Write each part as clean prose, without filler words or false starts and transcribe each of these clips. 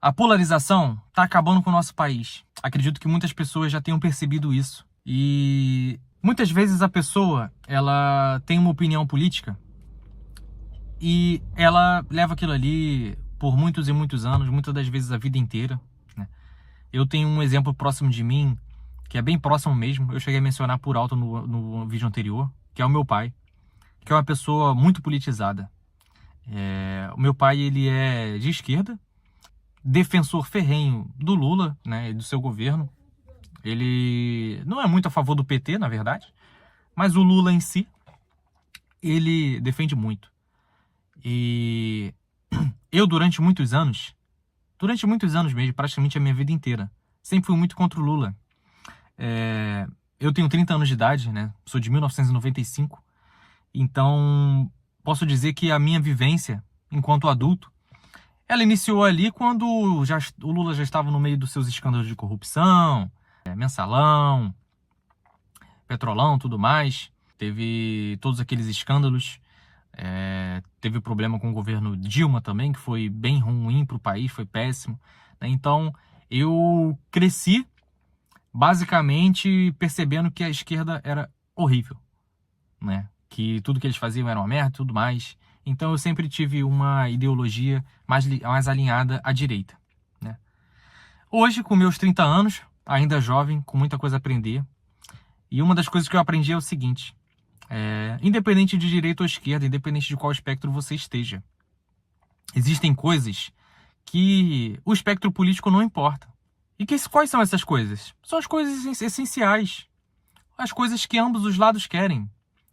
A polarização está acabando com o nosso país. Acredito que muitas pessoas já tenham percebido isso. E muitas vezes a pessoa, ela tem uma opinião política e ela leva aquilo ali por muitos e muitos anos, muitas das vezes a vida inteira, né? Eu tenho um exemplo próximo de mim, que é bem próximo mesmo, eu cheguei a mencionar por alto no vídeo anterior, que é o meu pai, que é uma pessoa muito politizada. O meu pai, ele é de esquerda, defensor ferrenho do Lula, né, e do seu governo. Ele não é muito a favor do PT, na verdade, mas o Lula em si, ele defende muito. E eu, durante muitos anos mesmo, praticamente a minha vida inteira, sempre fui muito contra o Lula. Eu tenho 30 anos de idade, né? Sou de 1995. Então, posso dizer que a minha vivência enquanto adulto, ela iniciou ali quando o Lula já estava no meio dos seus escândalos de corrupção, mensalão, petrolão, tudo mais. Teve todos aqueles escândalos. Teve problema com o governo Dilma também, que foi bem ruim para o país, foi péssimo, né? Então, eu cresci basicamente percebendo que a esquerda era horrível, né? Que tudo que eles faziam era uma merda e tudo mais. Então eu sempre tive uma ideologia mais alinhada à direita, né? Hoje, com meus 30 anos, ainda jovem, com muita coisa a aprender. E uma das coisas que eu aprendi é o seguinte: independente de direita ou esquerda, independente de qual espectro você esteja, existem coisas que o espectro político não importa. E quais são essas coisas? São as coisas essenciais. As coisas que ambos os lados querem.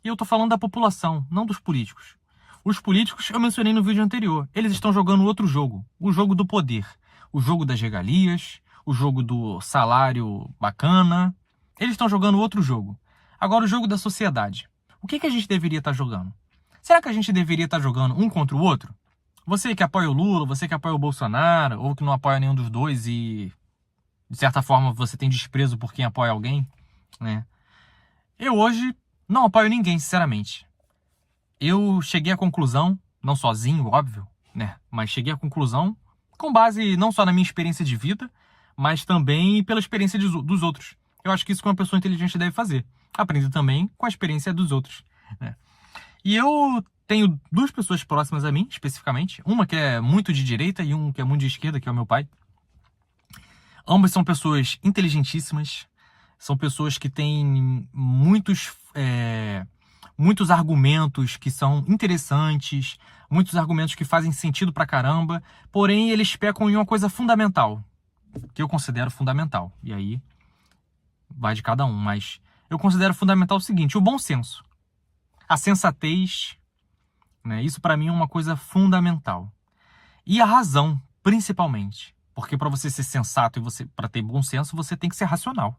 E eu tô falando da população, não dos políticos. Os políticos, eu mencionei no vídeo anterior, eles estão jogando outro jogo. O jogo do poder. O jogo das regalias, o jogo do salário bacana. Eles estão jogando outro jogo. Agora, o jogo da sociedade. O que a gente deveria estar jogando? Será que a gente deveria estar jogando um contra o outro? Você que apoia o Lula, você que apoia o Bolsonaro, ou que não apoia nenhum dos dois e, de certa forma, você tem desprezo por quem apoia alguém, né? Eu hoje não apoio ninguém, sinceramente. Eu cheguei à conclusão, não sozinho, óbvio, né? Mas cheguei à conclusão com base não só na minha experiência de vida, mas também pela experiência dos outros. Eu acho que isso que uma pessoa inteligente deve fazer. Aprender também com a experiência dos outros, né? E eu tenho duas pessoas próximas a mim, especificamente. Uma que é muito de direita e um que é muito de esquerda, que é o meu pai. Ambas são pessoas inteligentíssimas. São pessoas que têm muitos argumentos que são interessantes, muitos argumentos que fazem sentido pra caramba, porém eles pecam em uma coisa fundamental, que eu considero fundamental. E aí vai de cada um, mas eu considero fundamental o seguinte: o bom senso, a sensatez, né? Isso pra mim é uma coisa fundamental. E a razão, principalmente, porque para você ser sensato e para ter bom senso, você tem que ser racional.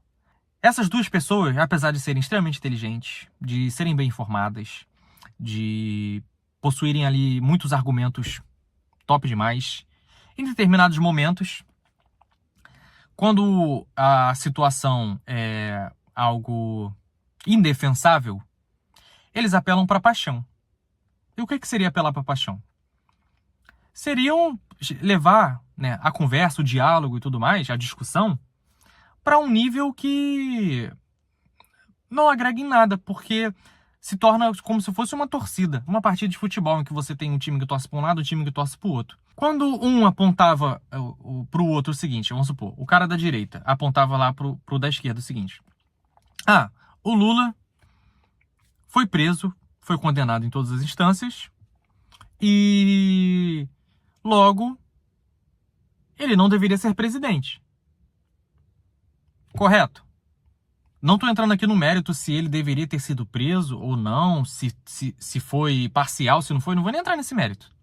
Essas duas pessoas, apesar de serem extremamente inteligentes, de serem bem informadas, de possuírem ali muitos argumentos top demais, em determinados momentos, quando a situação é algo indefensável, eles apelam para a paixão. E o que seria apelar para a paixão? Seriam levar, né, a conversa, o diálogo e tudo mais, a discussão, para um nível que não agrega em nada, porque se torna como se fosse uma torcida, uma partida de futebol em que você tem um time que torce para um lado e um time que torce para o outro. Quando um apontava para o outro o seguinte, vamos supor, o cara da direita apontava lá pro da esquerda o seguinte: o Lula foi preso, foi condenado em todas as instâncias e logo ele não deveria ser presidente. Correto? Não estou entrando aqui no mérito se ele deveria ter sido preso ou não, se foi parcial, se não foi, não vou nem entrar nesse mérito.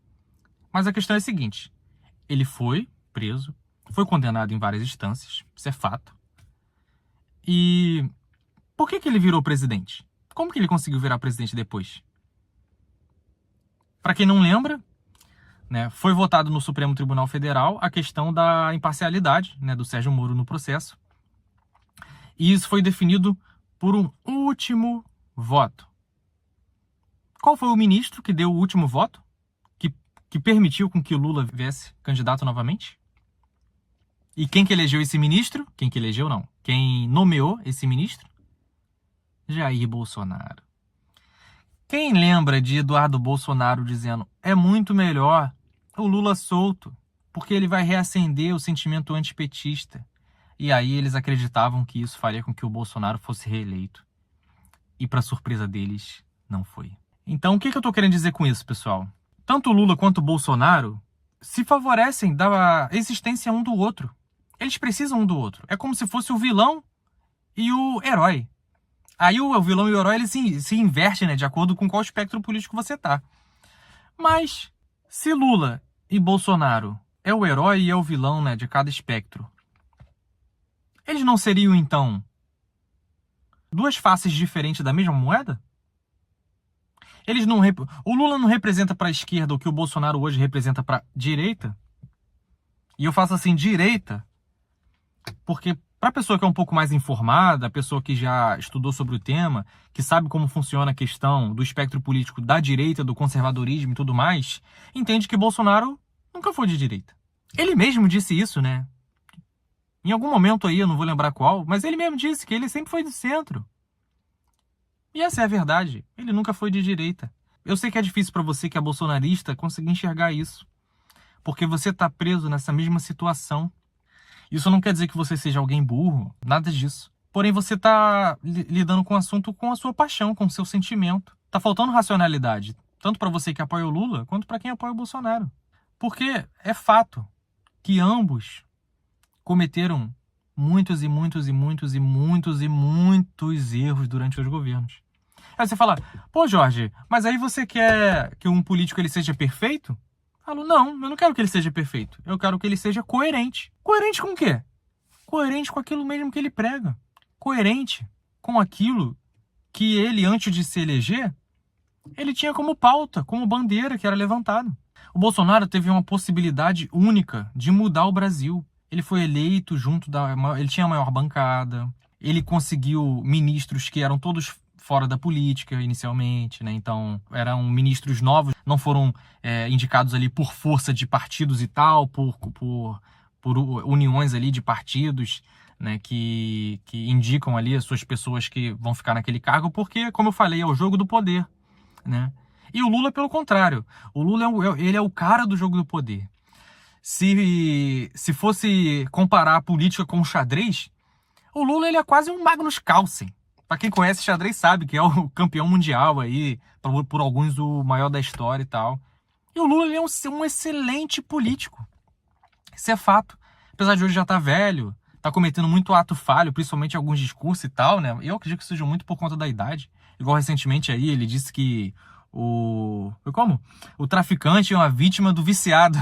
Mas a questão é a seguinte: ele foi preso, foi condenado em várias instâncias, isso é fato. E por que ele virou presidente? Como que ele conseguiu virar presidente depois? Para quem não lembra, né, foi votado no Supremo Tribunal Federal a questão da imparcialidade, né, do Sérgio Moro no processo. E isso foi definido por um último voto. Qual foi o ministro que deu o último voto? Que permitiu com que o Lula viesse candidato novamente? E quem que elegeu esse ministro? Quem que elegeu, não. Quem nomeou esse ministro? Jair Bolsonaro. Quem lembra de Eduardo Bolsonaro dizendo: é muito melhor o Lula solto, porque ele vai reacender o sentimento antipetista. E aí eles acreditavam que isso faria com que o Bolsonaro fosse reeleito. E para surpresa deles, não foi. Então o que eu estou querendo dizer com isso, pessoal? Tanto o Lula quanto o Bolsonaro se favorecem da existência um do outro. Eles precisam um do outro. É como se fosse o vilão e o herói. Aí o vilão e o herói eles se invertem, né, de acordo com qual espectro político você tá. Mas se Lula e Bolsonaro é o herói e é o vilão, né, de cada espectro, eles não seriam, então, duas faces diferentes da mesma moeda? O Lula não representa para a esquerda o que o Bolsonaro hoje representa para a direita? E eu faço assim, direita, porque para a pessoa que é um pouco mais informada, a pessoa que já estudou sobre o tema, que sabe como funciona a questão do espectro político da direita, do conservadorismo e tudo mais, entende que Bolsonaro nunca foi de direita. Ele mesmo disse isso, né? Em algum momento aí, eu não vou lembrar qual, mas ele mesmo disse que ele sempre foi do centro. E essa é a verdade. Ele nunca foi de direita. Eu sei que é difícil para você que é bolsonarista conseguir enxergar isso, porque você está preso nessa mesma situação. Isso não quer dizer que você seja alguém burro, nada disso. Porém, você está lidando com o assunto com a sua paixão, com o seu sentimento. Tá faltando racionalidade, tanto para você que apoia o Lula, quanto para quem apoia o Bolsonaro. Porque é fato que ambos cometeram muitos e muitos e muitos e muitos e muitos erros durante os governos. Aí você fala: pô, Jorge, mas aí você quer que um político ele seja perfeito? Eu falo: não, eu não quero que ele seja perfeito. Eu quero que ele seja coerente. Coerente com o quê? Coerente com aquilo mesmo que ele prega. Coerente com aquilo que ele, antes de se eleger, ele tinha como pauta, como bandeira que era levantado. O Bolsonaro teve uma possibilidade única de mudar o Brasil. Ele foi eleito ele tinha a maior bancada, ele conseguiu ministros que eram todos fora da política inicialmente, né? Então eram ministros novos, não foram indicados ali por força de partidos e tal, por uniões ali de partidos, né? Que indicam ali as suas pessoas que vão ficar naquele cargo, porque, como eu falei, é o jogo do poder, né? E o Lula, pelo contrário, o Lula ele é o cara do jogo do poder. Se fosse comparar a política com o xadrez, o Lula ele é quase um Magnus Carlsen. Para quem conhece xadrez sabe que é o campeão mundial aí, por alguns o maior da história e tal. E o Lula ele é um excelente político. Isso é fato. Apesar de hoje já estar velho, tá cometendo muito ato falho, principalmente em alguns discursos e tal, né? Eu acredito que seja muito por conta da idade. Igual recentemente aí ele disse que o traficante é uma vítima do viciado.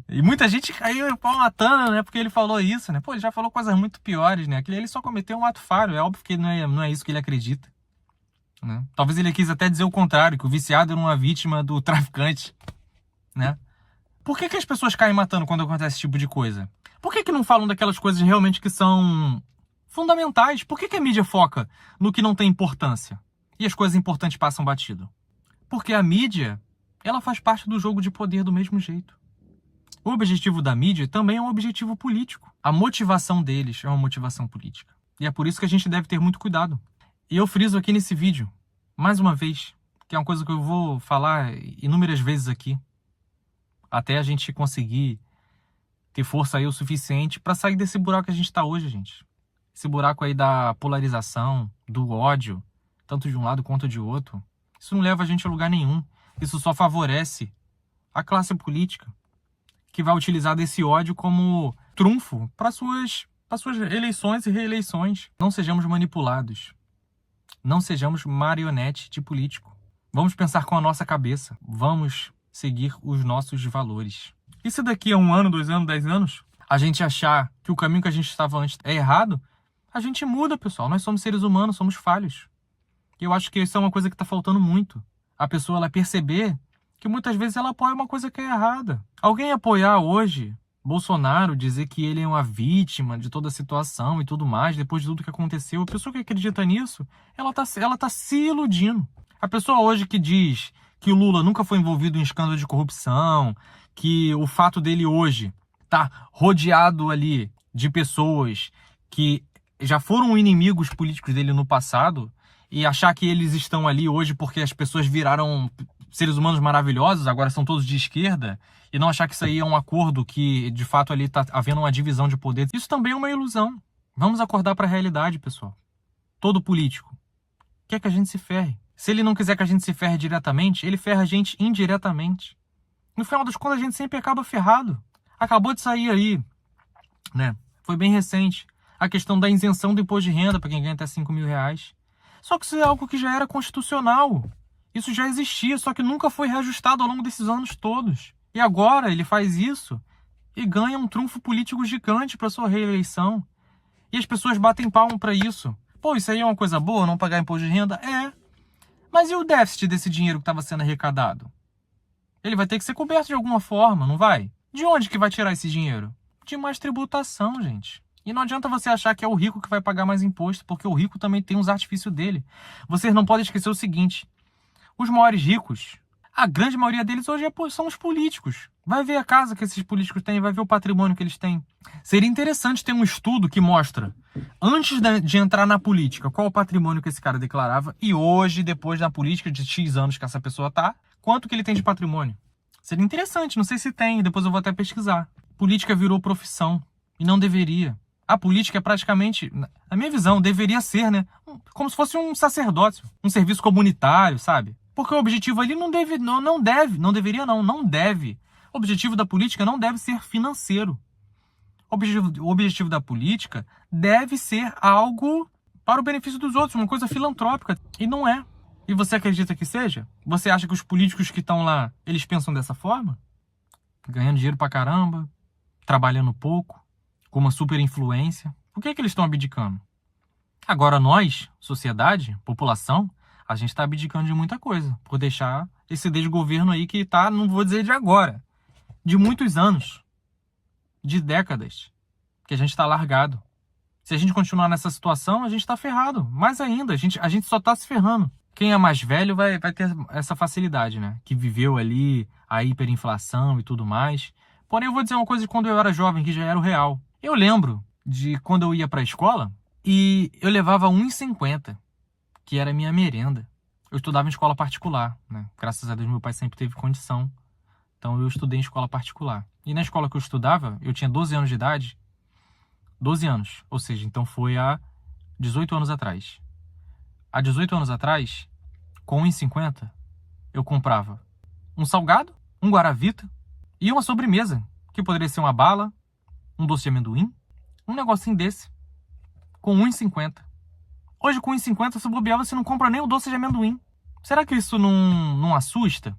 E muita gente caiu pau matando, né? Porque ele falou isso, né? Pô, ele já falou coisas muito piores, né? Ele só cometeu um ato falho. É óbvio que não é isso que ele acredita, né? Talvez ele quis até dizer o contrário, que o viciado era uma vítima do traficante, né? Por que as pessoas caem matando quando acontece esse tipo de coisa? Por que não falam daquelas coisas realmente que são fundamentais? Por que a mídia foca no que não tem importância? E as coisas importantes passam batido? Porque a mídia, ela faz parte do jogo de poder do mesmo jeito. O objetivo da mídia também é um objetivo político. A motivação deles é uma motivação política. E é por isso que a gente deve ter muito cuidado. E eu friso aqui nesse vídeo, mais uma vez, que é uma coisa que eu vou falar inúmeras vezes aqui, até a gente conseguir ter força aí o suficiente para sair desse buraco que a gente está hoje, gente. Esse buraco aí da polarização, do ódio, tanto de um lado quanto de outro. Isso não leva a gente a lugar nenhum. Isso só favorece a classe política, que vai utilizar desse ódio como trunfo para suas eleições e reeleições. Não sejamos manipulados. Não sejamos marionete de político. Vamos pensar com a nossa cabeça. Vamos seguir os nossos valores. E se daqui a 1 ano, 2 anos, 10 anos, a gente achar que o caminho que a gente estava antes é errado, a gente muda, pessoal. Nós somos seres humanos, somos falhos. E eu acho que isso é uma coisa que está faltando muito. A pessoa ela perceber que muitas vezes ela apoia uma coisa que é errada. Alguém apoiar hoje Bolsonaro, dizer que ele é uma vítima de toda a situação e tudo mais, depois de tudo que aconteceu, a pessoa que acredita nisso, ela tá se iludindo. A pessoa hoje que diz que o Lula nunca foi envolvido em escândalo de corrupção, que o fato dele hoje estar rodeado ali de pessoas que já foram inimigos políticos dele no passado e achar que eles estão ali hoje porque as pessoas viraram seres humanos maravilhosos, agora são todos de esquerda, e não achar que isso aí é um acordo que de fato ali está havendo uma divisão de poder, isso também é uma ilusão. Vamos acordar para a realidade, pessoal. Todo político quer que a gente se ferre. Se ele não quiser que a gente se ferre diretamente, ele ferra a gente indiretamente. No final das contas, a gente sempre acaba ferrado. Acabou de sair aí, né? Foi bem recente, a questão da isenção do imposto de renda para quem ganha até 5 mil reais. Só que isso é algo que já era constitucional. Isso já existia, só que nunca foi reajustado ao longo desses anos todos. E agora ele faz isso e ganha um trunfo político gigante para sua reeleição. E as pessoas batem palmo para isso. Pô, isso aí é uma coisa boa, não pagar imposto de renda? É. Mas e o déficit desse dinheiro que estava sendo arrecadado? Ele vai ter que ser coberto de alguma forma, não vai? De onde que vai tirar esse dinheiro? De mais tributação, gente. E não adianta você achar que é o rico que vai pagar mais imposto, porque o rico também tem uns artifícios dele. Vocês não podem esquecer o seguinte: os maiores ricos, a grande maioria deles hoje são os políticos. Vai ver a casa que esses políticos têm, vai ver o patrimônio que eles têm. Seria interessante ter um estudo que mostra, antes de entrar na política, qual o patrimônio que esse cara declarava, e hoje, depois da política de X anos que essa pessoa tá, quanto que ele tem de patrimônio. Seria interessante, não sei se tem, depois eu vou até pesquisar. Política virou profissão, e não deveria. A política é praticamente, na minha visão, deveria ser, né, como se fosse um sacerdócio, um serviço comunitário, sabe? Porque o objetivo ali não deve. O objetivo da política não deve ser financeiro. O objetivo da política deve ser algo para o benefício dos outros, uma coisa filantrópica. E não é. E você acredita que seja? Você acha que os políticos que estão lá, eles pensam dessa forma? Ganhando dinheiro pra caramba, trabalhando pouco, com uma super influência. Por que eles estão abdicando? Agora nós, sociedade, população, a gente está abdicando de muita coisa por deixar esse desgoverno aí que tá, não vou dizer de agora, de muitos anos, de décadas, que a gente está largado. Se a gente continuar nessa situação, a gente está ferrado. Mais ainda, a gente só está se ferrando. Quem é mais velho vai ter essa facilidade, né? Que viveu ali a hiperinflação e tudo mais. Porém, eu vou dizer uma coisa de quando eu era jovem, que já era o real. Eu lembro de quando eu ia para a escola e eu levava 1,50, que era a minha merenda. Eu estudava em escola particular, né? Graças a Deus, meu pai sempre teve condição. Então, eu estudei em escola particular. E na escola que eu estudava, eu tinha 12 anos de idade. 12 anos. Ou seja, então foi há 18 anos atrás. Há 18 anos atrás, com 1,50, eu comprava um salgado, um guaravita e uma sobremesa, que poderia ser uma bala, um doce de amendoim, um negocinho desse, com 1,50. Hoje, com 1,50, se bobear, você não compra nem o doce de amendoim. Será que isso não assusta?